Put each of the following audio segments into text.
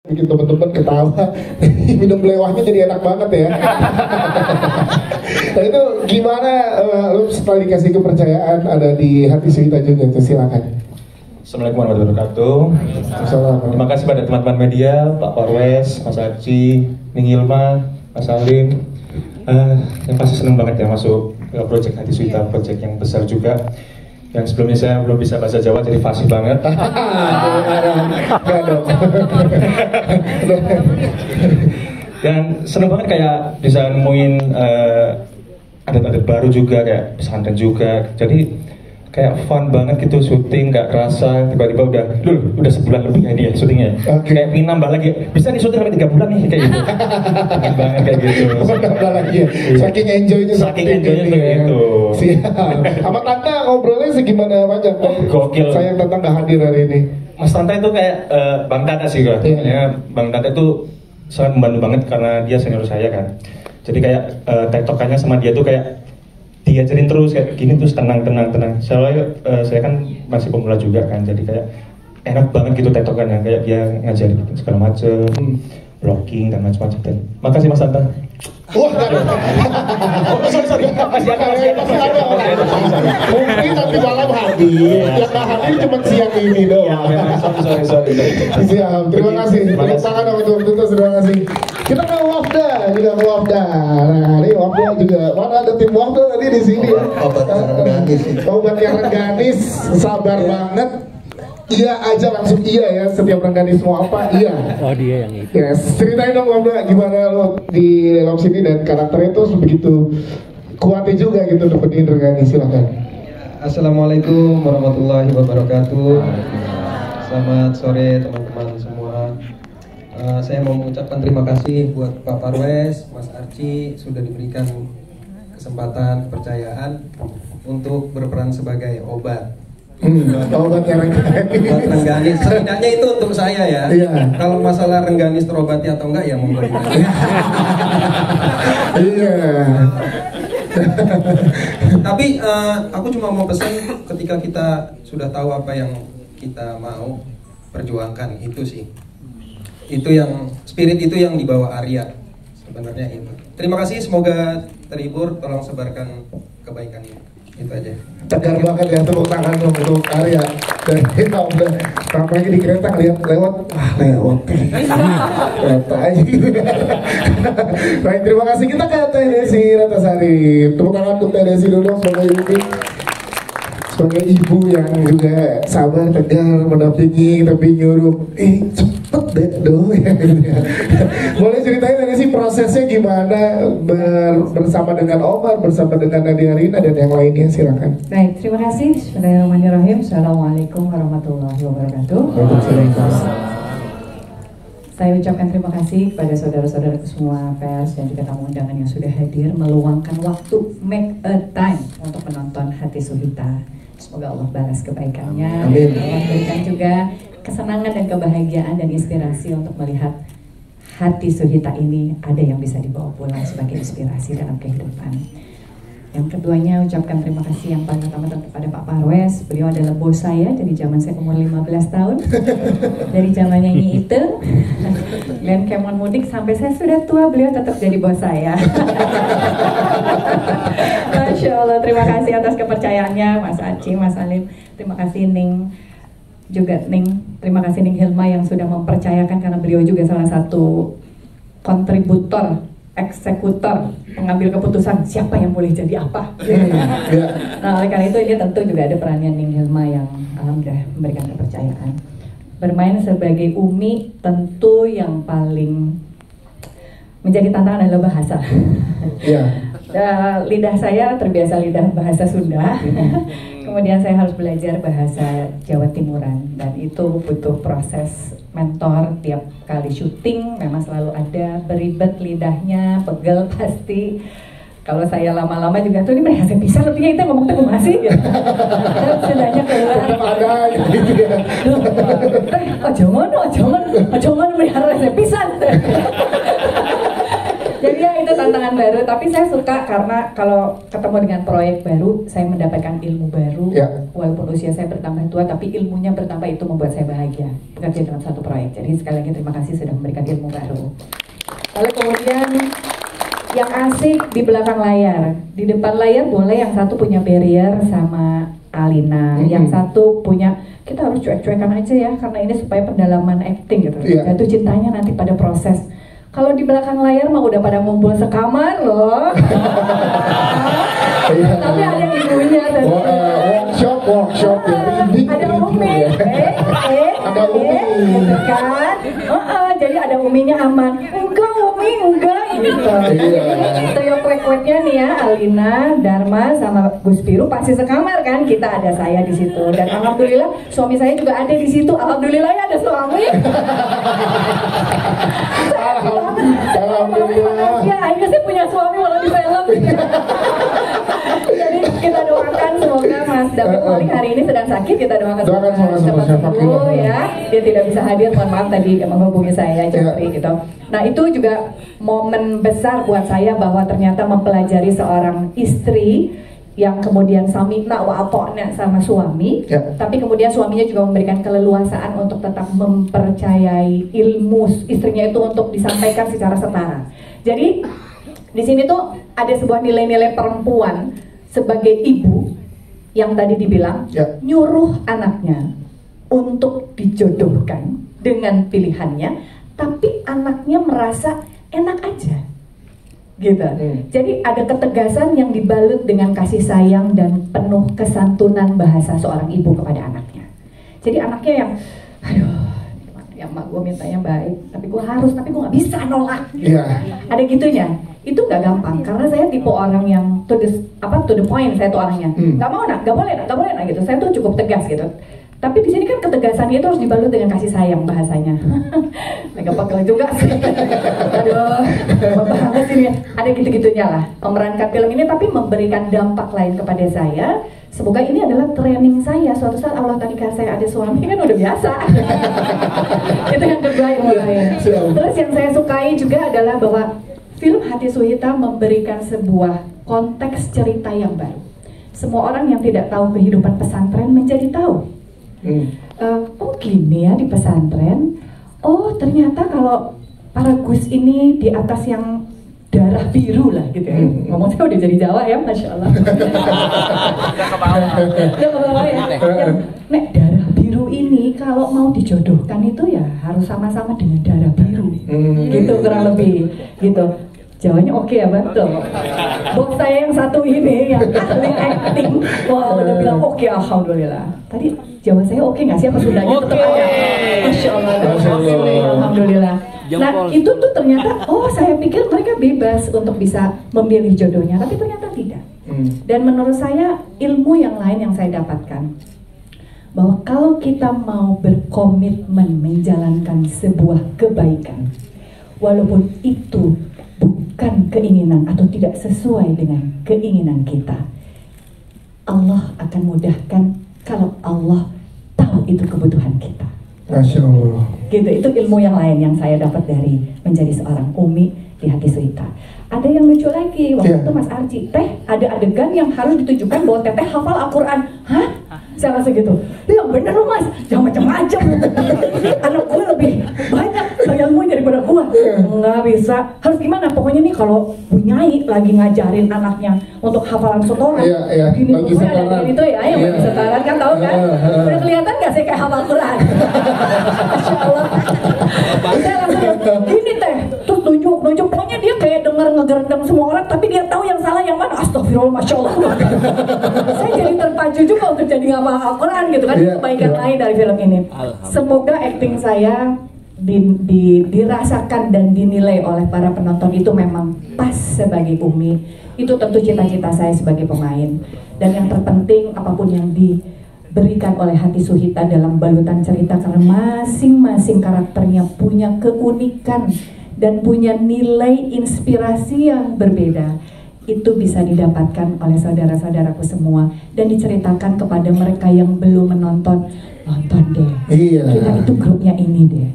bikin teman-teman ketawa. Minum belewahnya jadi enak banget ya. Nah itu gimana lu setelah dikasih kepercayaan ada di Hati Suhita juga, silakan. Assalamualaikum warahmatullahi wabarakatuh. Terima kasih pada teman-teman media, Pak Parwes, Mas Arci, Ning Hilma, Mas Salim. Yang pasti seneng banget ya masuk ke proyek Hati Suhita, proyek yang besar juga. Yang sebelumnya saya belum bisa bahasa Jawa jadi fasih banget. Dan seneng banget kayak bisa nemuin adat-adat baru juga, kayak pesantren juga. Jadi kayak fun banget gitu syuting, nggak kerasa tiba-tiba udah sebulan lebih ini ya syutingnya. Kayak pengen nambah lagi, bisa nih syuting sampai 3 bulan nih kayak gitu. Pengen banget kayak gitu. Nambah lagi ya. Saking enjoynya gitu. Siap. Sama Tanta ngobrolnya segimana macam? Gokil. Sayang Tanta nggak hadir hari ini. Mas Tanta itu kayak Bang Tata sih gue. Ya, Bang Tata itu sangat membantu banget karena dia senior saya kan. Jadi kayak tektokannya sama dia tuh kayak diajarin terus kayak gini terus tenang. Soalnya saya kan masih pemula juga kan, jadi kayak enak banget gitu tektokannya, kayak dia ngajarin segala macem, blocking dan macam-macam. Dan makasih Mas Tanta. Wah, sorry. Masih ada. Mungkin nanti malam hadir. Yang nggak hadir cuma siang ini doang. Sorry. Siap, terima kasih. Terima tangan untuk terima kasih. Kita ke Wafda. Nah, ini Wafda juga. Mana ada tim Wafda tadi di sini ya? Obat yang Rengganis, sabar banget. Iya aja langsung iya ya, setiap Rengganis mau apa iya. Oh dia yang itu. Yes, ceritain dong Wafda gimana lo di dalam sini dan karakternya tuh begitu kuatnya juga gitu dapetin Rengganis, silakan. Assalamualaikum warahmatullahi wabarakatuh. Selamat sore teman-teman semua. Saya mau mengucapkan terima kasih buat Pak Parwes, Mas Arci sudah diberikan kesempatan, kepercayaan untuk berperan sebagai obat. Obat yang Rengganis. Setidaknya itu untuk saya ya. Iya. Kalau masalah Rengganis terobati atau enggak ya monggo. Iya. Tapi aku cuma mau pesan ketika kita sudah tahu apa yang kita mau perjuangkan itu sih. Itu yang spirit itu yang dibawa Arya sebenarnya itu. Terima kasih, semoga terhibur, tolong sebarkan kebaikan ini. Itu aja. Tegar banget ya, tepuk tangan dong untuk Arya. Dan kita udah tampaknya di kereta lihat lewat, lewat kereta aja. Baik, terima kasih. Kita ke Teh Desi Ratnasari. Tepuk tangan untuk Teh Desi dulu dong sebagai ibu yang juga sabar, tegar, mendampingi, tapi nyuruh cepet deh dong. Boleh ceritain dari sih prosesnya gimana bersama dengan Omar, bersama dengan Nadia Rina dan yang lainnya, silakan. Baik, terima kasih. Bismillahirrahmanirrahim. Assalamualaikum warahmatullahi wabarakatuh. Saya ucapkan terima kasih kepada saudara-saudara semua pers dan juga tamu undangan yang sudah hadir meluangkan waktu, make a time untuk menonton Hati Suhita. Semoga Allah balas kebaikannya. Amin. Allah berikan juga kesenangan dan kebahagiaan dan inspirasi untuk melihat Hati Suhita ini ada yang bisa dibawa pulang sebagai inspirasi dalam kehidupan. Yang keduanya ucapkan terima kasih yang paling utama kepada Pak Parwes. Beliau adalah bos saya dari zaman saya umur 15 tahun. Dari zamannya Nyi Ite dan Kemon Mudik sampai saya sudah tua, beliau tetap jadi bos saya. Masya Allah, terima kasih atas kepercayaannya Mas Aci, Mas Salim. Terima kasih Ning, juga terima kasih Ning Hilma yang sudah mempercayakan, karena beliau juga salah satu kontributor, eksekutor, pengambil keputusan siapa yang boleh jadi apa. Nah, oleh karena itu ini tentu juga ada perannya Ning Hilma yang alhamdulillah memberikan kepercayaan. Bermain sebagai Umi tentu yang paling menjadi tantangan adalah bahasa. Lidah saya terbiasa lidah bahasa Sunda. Kemudian saya harus belajar bahasa Jawa Timuran, dan itu butuh proses mentor tiap kali syuting. Memang selalu ada beribet lidahnya, pegel pasti. Kalau saya lama-lama juga tuh ini merasa bisa lebihnya itu ngomong tuh masih gitu. Dan sudahnya keluar. Jangan melihara saya pisan. Jadi ya itu tantangan baru, tapi saya suka karena kalau ketemu dengan proyek baru, saya mendapatkan ilmu baru. Walaupun usia saya bertambah tua, tapi ilmunya bertambah, itu membuat saya bahagia bekerja dalam satu proyek. Jadi sekali lagi terima kasih sudah memberikan ilmu baru. Lalu kemudian yang asik di belakang layar, di depan layar boleh yang satu punya barrier sama Alina, yang satu punya, kita harus cuek-cuekan aja ya, karena ini supaya pendalaman acting gitu. Jatuh cintanya nanti pada proses. Kalau di belakang layar mah udah pada ngumpul sekamar loh. Tapi ada ibunya dan workshop ada Umi, ada Umi, gitu kan? Jadi ada Uminya aman. Enggak Umi, enggak gitu. Trio kuek-kueknya nih ya, Alina, Dharma, sama Gus Piru pasti sekamar kan? Kita ada saya di situ dan alhamdulillah suami saya juga ada di situ. Alhamdulillah ya ada suami. Alhamdulillah. Ya, akhirnya saya punya suami walau di film. Jadi kita doakan semoga Mas David Malik hari ini sedang sakit, kita doakan semoga cepat sembuh ya. Dia tidak bisa hadir, mohon maaf tadi menghubungi saya Jeffrey gitu. Nah itu juga momen besar buat saya bahwa ternyata mempelajari seorang istri yang kemudian samina wa ata'na sama suami, tapi kemudian suaminya juga memberikan keleluasaan untuk tetap mempercayai ilmu istrinya itu untuk disampaikan secara setara. Jadi di sini tuh ada sebuah nilai-nilai perempuan sebagai ibu yang tadi dibilang nyuruh anaknya untuk dijodohkan dengan pilihannya, tapi anaknya merasa enak aja. Gitu. Jadi ada ketegasan yang dibalut dengan kasih sayang dan penuh kesantunan bahasa seorang ibu kepada anaknya. Jadi anaknya yang, aduh, ya mak gue mintanya baik, tapi gue nggak bisa nolak. Gitu. Ada gitunya. Itu nggak gampang karena saya tipe orang yang to the point, saya tuh orangnya nggak mau nak, nggak boleh nak gitu. Saya tuh cukup tegas gitu. Tapi di sini kan ketegasannya itu harus dibalut dengan kasih sayang bahasanya. Agak pegel juga sih. Aduh, banget ini. Ada gitu-gitunya lah. Memerankan film ini tapi memberikan dampak lain kepada saya. Semoga ini adalah training saya. Suatu saat Allah tadi kasih saya ada suami kan udah biasa. Itu yang terbaik menurut saya. Terus yang saya sukai juga adalah bahwa film Hati Suhita memberikan sebuah konteks cerita yang baru. Semua orang yang tidak tahu kehidupan pesantren menjadi tahu. Oh gini ya di pesantren. Oh ternyata kalau para Gus ini di atas yang darah biru lah gitu ya. Ngomong saya udah jadi Jawa ya, Masya Allah. Udah ke bawah ya. Nek darah biru ini kalau mau dijodohkan itu ya harus sama-sama dengan darah biru. Gitu kurang lebih gitu. Jawanya oke ya, betul. Bos saya yang satu ini yang ahli acting, wah udah bilang oke, alhamdulillah. Tadi Jawa saya oke nggak sih apa Sundanya tetap ada? Masya Allah, alhamdulillah. Nah itu tuh ternyata, oh saya pikir mereka bebas untuk bisa memilih jodohnya, tapi ternyata tidak. Dan menurut saya ilmu yang lain yang saya dapatkan, bahwa kalau kita mau berkomitmen menjalankan sebuah kebaikan, walaupun itu bukan keinginan atau tidak sesuai dengan keinginan kita, Allah akan mudahkan kalau Allah tahu itu kebutuhan kita. Masya Allah. Gitu, itu ilmu yang lain yang saya dapat dari menjadi seorang Umi di Hati Suhita. Ada yang lucu lagi, waktu itu Mas Arci, Teh ada adegan yang harus ditunjukkan bahwa Teteh hafal Al-Quran. Hah? Saya rasa gitu, yang bener loh Mas, jangan macam-macam. Anak gue lebih banyak ilmu daripada gue. Nggak bisa, harus gimana? Pokoknya nih kalau Bu Nyai lagi ngajarin anaknya untuk hafalan setoran, gini tuh ada gitu ya, yang bagi setoran kan tahu kan? Udah kelihatan nggak sih kayak hafal Quran? Masya Allah. Saya langsung gini Teh, terus nunjuk, pokoknya dia kayak dengar ngegerendam semua orang, tapi dia tahu yang salah yang mana. Astagfirullah, Masya Allah. Saya jadi terpacu juga untuk jadi ngapal Al-Quran gitu kan, kebaikan lain dari film ini. Semoga acting saya dirasakan dan dinilai oleh para penonton itu memang pas sebagai Umi. Itu tentu cita-cita saya sebagai pemain. Dan yang terpenting apapun yang diberikan oleh Hati Suhita dalam balutan cerita, karena masing-masing karakternya punya keunikan dan punya nilai inspirasi yang berbeda, itu bisa didapatkan oleh saudara-saudaraku semua dan diceritakan kepada mereka yang belum menonton nonton deh. Iya. Kita itu grupnya ini deh.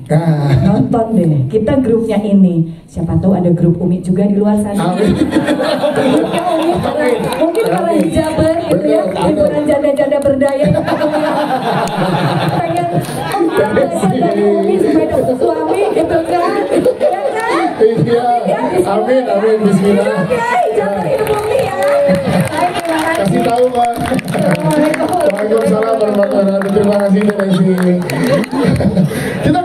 Nonton deh. Kita grupnya ini. Siapa tahu ada grup Umi juga di luar sana. Amin. Mungkin para hijaber gitu ya, hiburan janda-janda berdaya. Pengen belajar dari Umi supaya dapat suami gitu kan? Ya kan? Iya. Amin, amin. Bismillah. Hidup ya, hijaber hidup Umi ya. Baik, terima kasih. Kasih tahu, Pak. Waalaikumsalam warahmatullahi wabarakatuh. Terima kasih, Desi. Kita